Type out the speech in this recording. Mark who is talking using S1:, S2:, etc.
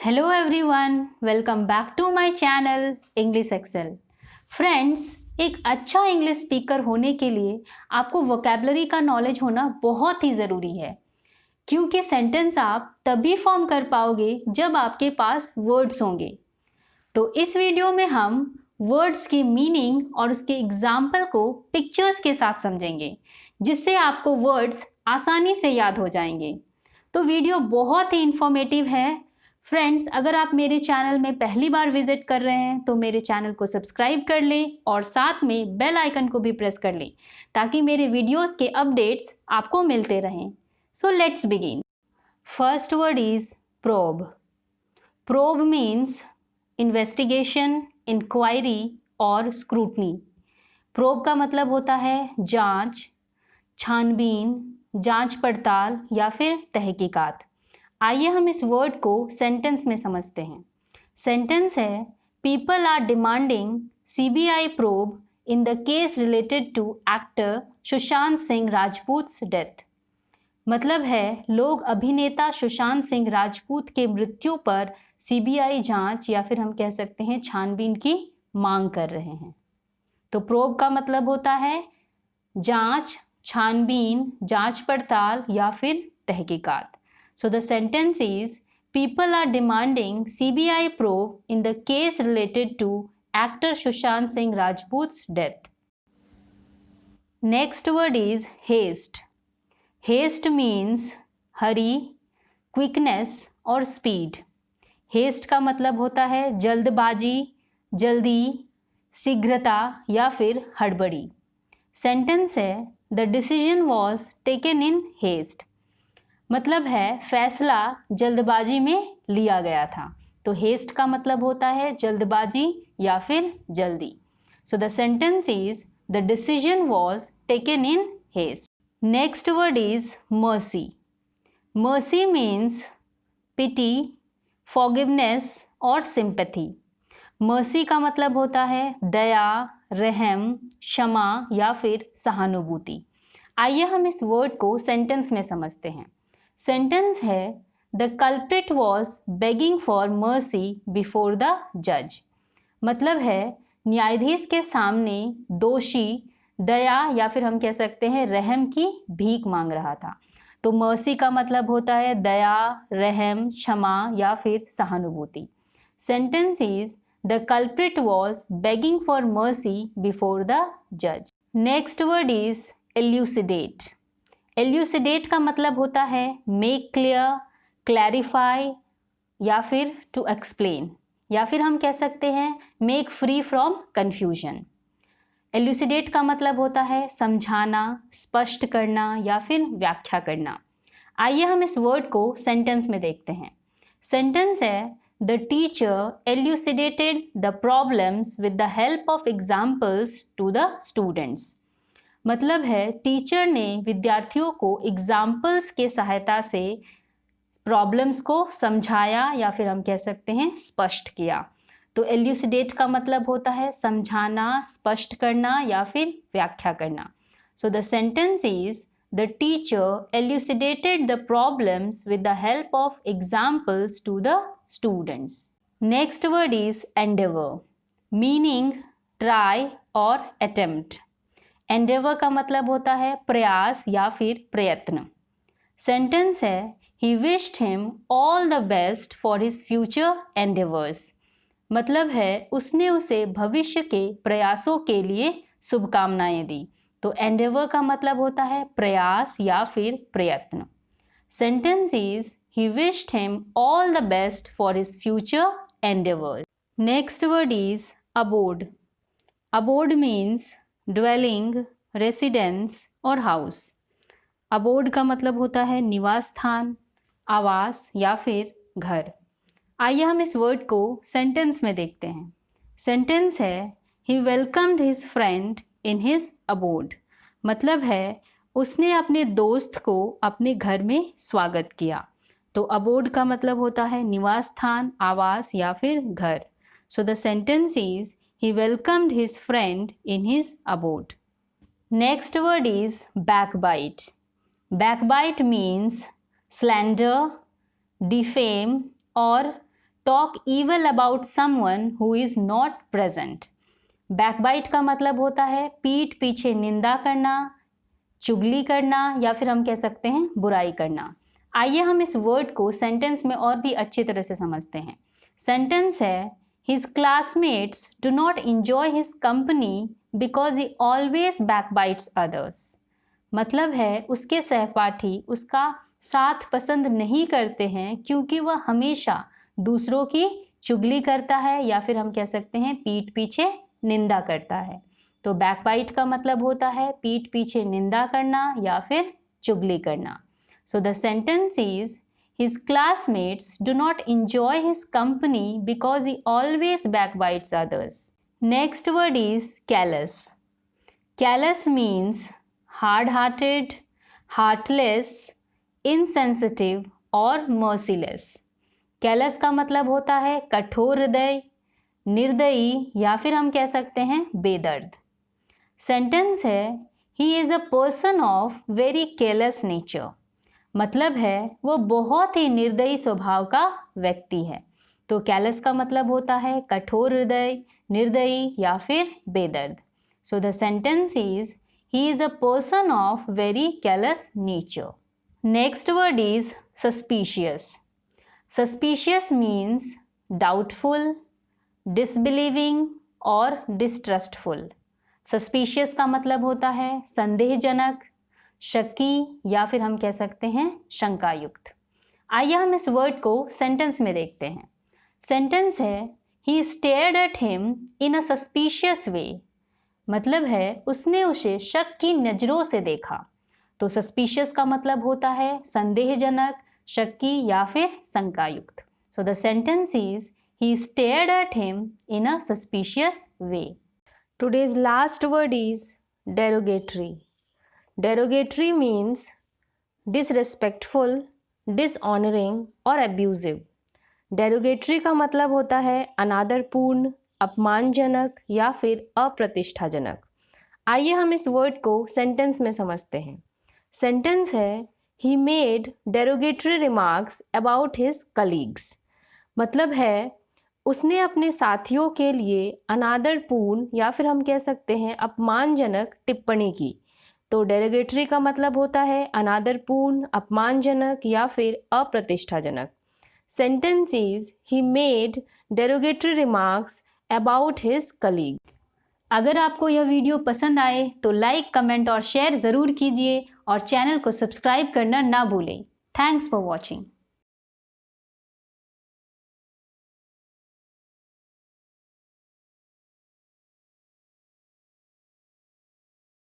S1: Hello everyone, welcome back to my channel English Excel. Friends, एक अच्छा English speaker होने के लिए आपको वोकैबुलरी का नॉलेज होना बहुत ही ज़रूरी है, क्योंकि सेंटेंस आप तभी फॉर्म कर पाओगे जब आपके पास वर्ड्स होंगे। तो इस वीडियो में हम वर्ड्स की मीनिंग और उसके एग्जाम्पल को पिक्चर्स के साथ समझेंगे, जिससे आपको वर्ड्स आसानी से याद हो जाएंगे। तो वीडियो बहुत ही इंफॉर्मेटिव है। फ्रेंड्स, अगर आप मेरे चैनल में पहली बार विजिट कर रहे हैं तो मेरे चैनल को सब्सक्राइब कर लें और साथ में बेल आइकन को भी प्रेस कर लें, ताकि मेरे वीडियोस के अपडेट्स आपको मिलते रहें। So let's begin. First word is probe. Probe means investigation, inquiry और स्क्रूटनी। प्रोब का मतलब होता है जांच, छानबीन, जांच पड़ताल या फिर तहकीकात। आइए हम इस वर्ड को सेंटेंस में समझते हैं। सेंटेंस है, people are demanding CBI probe in the case related to actor Sushant Singh Rajput's death. मतलब है, लोग अभिनेता सुशांत सिंह राजपूत के मृत्यु पर सीबीआई जांच या फिर हम कह सकते हैं छानबीन की मांग कर रहे हैं। तो प्रोब का मतलब होता है जांच, छानबीन, जांच पड़ताल या फिर तहकीकात। So the sentence is, people are demanding CBI probe in the case related to actor Sushant Singh Rajput's death. Next word is haste. Haste means hurry, quickness or speed. Haste का मतलब होता है जल्दबाजी, जल्दी, शीघ्रता या फिर हड़बड़ी। सेंटेंस है, the decision was taken in haste. मतलब है फैसला जल्दबाजी में लिया गया था। तो हेस्ट का मतलब होता है जल्दबाजी या फिर जल्दी। So the sentence is, the decision was taken in haste. Next word is mercy. Mercy means pity, forgiveness और सिंपैथी। मर्सी का मतलब होता है दया, रहम, क्षमा या फिर सहानुभूति। आइए हम इस वर्ड को सेंटेंस में समझते हैं। सेंटेंस है, the culprit was begging for mercy before the जज। मतलब है न्यायाधीश के सामने दोषी दया या फिर हम कह सकते हैं रहम की भीख मांग रहा था। तो मर्सी का मतलब होता है दया, रहम, क्षमा या फिर सहानुभूति। Sentence is, the culprit was begging for mercy before the जज। Next word is elucidate. Elucidate का मतलब होता है मेक क्लियर, क्लैरिफाई या फिर टू एक्सप्लेन, या फिर हम कह सकते हैं make free from confusion. Elucidate का मतलब होता है समझाना, स्पष्ट करना या फिर व्याख्या करना। आइए हम इस वर्ड को सेंटेंस में देखते हैं। सेंटेंस है, the teacher elucidated the problems with the help of examples to the students. मतलब है टीचर ने विद्यार्थियों को एग्जाम्पल्स के सहायता से प्रॉब्लम्स को समझाया या फिर हम कह सकते हैं स्पष्ट किया। तो एल्यूसिडेट का मतलब होता है समझाना, स्पष्ट करना या फिर व्याख्या करना। So the sentence is, the teacher elucidated the problems with the help of examples to the students. Next word is endeavour, meaning try और अटेम्प्ट। एंडेवर का मतलब होता है प्रयास या फिर प्रयत्न। सेंटेंस है, ही wished him all the best for his future endeavours. मतलब है उसने उसे भविष्य के प्रयासों के लिए शुभकामनाएं दी। तो एंडेवर का मतलब होता है प्रयास या फिर प्रयत्न। Sentence is, he wished him all the best for his future endeavours. Next word is abode. Abode means dwelling, residence और हाउस। अबोर्ड का मतलब होता है निवास स्थान, आवास या फिर घर। आइए हम इस वर्ड को सेंटेंस में देखते हैं। सेंटेंस है, he welcomed his friend in his abode. मतलब है उसने अपने दोस्त को अपने घर में स्वागत किया। तो अबोर्ड का मतलब होता है निवास स्थान, आवास या फिर घर। सो the sentence is, he welcomed his friend in his abode. Next word is backbite. Backbite means slander, defame or talk evil about someone who is not present. Backbite का मतलब होता है पीठ पीछे निंदा करना, चुगली करना या फिर हम कह सकते हैं बुराई करना। आइए हम इस वर्ड को सेंटेंस में और भी अच्छी तरह से समझते हैं। सेंटेंस है his classmates do not enjoy his company because he always backbites others. मतलब है उसके सहपाठी उसका साथ पसंद नहीं करते हैं क्योंकि वह हमेशा दूसरों की चुगली करता है या फिर हम कह सकते हैं पीठ पीछे निंदा करता है। तो बैकबाइट का मतलब होता है पीठ पीछे निंदा करना या फिर चुगली करना। So the sentence is his classmates do not enjoy his company because he always backbites others. Next word is callous. Callous means hard-hearted, heartless, insensitive और merciless. Callous का मतलब होता है कठोर हृदय, निर्दयी या फिर हम कह सकते हैं बेदर्द। सेंटेंस है ही is a person of very careless nature. मतलब है वो बहुत ही निर्दयी स्वभाव का व्यक्ति है। तो कैलस का मतलब होता है कठोर हृदय, निर्दयी या फिर बेदर्द। So the sentence is he is a person of very careless nature. Next word is suspicious. Suspicious means doubtful, disbelieving और डिस्ट्रस्टफुल। सस्पिशियस का मतलब होता है संदेहजनक, शक्की या फिर हम कह सकते हैं शंकायुक्त। आइए हम इस वर्ड को सेंटेंस में देखते हैं। सेंटेंस है he stared at him in a suspicious way. मतलब है उसने उसे शक की नज़रों से देखा। तो सस्पिशियस का मतलब होता है संदेहजनक, शक्की या फिर शंकायुक्त। So the sentence is he stared at him in a suspicious way. Today's last word is derogatory. Derogatory means disrespectful, dishonoring और abusive. Derogatory का मतलब होता है अनादरपूर्ण, अपमानजनक या फिर अप्रतिष्ठाजनक। आइए हम इस वर्ड को सेंटेंस में समझते हैं। सेंटेंस है he made derogatory remarks about his colleagues. मतलब है उसने अपने साथियों के लिए अनादरपूर्ण या फिर हम कह सकते हैं अपमानजनक टिप्पणी की। तो डेरोगेटरी का मतलब होता है अनादरपूर्ण, अपमानजनक या फिर अप्रतिष्ठाजनक। Sentence is he made derogatory remarks about his colleague. अगर आपको यह वीडियो पसंद आए तो लाइक, कमेंट और शेयर ज़रूर कीजिए और चैनल को सब्सक्राइब करना ना भूलें। Thanks for watching.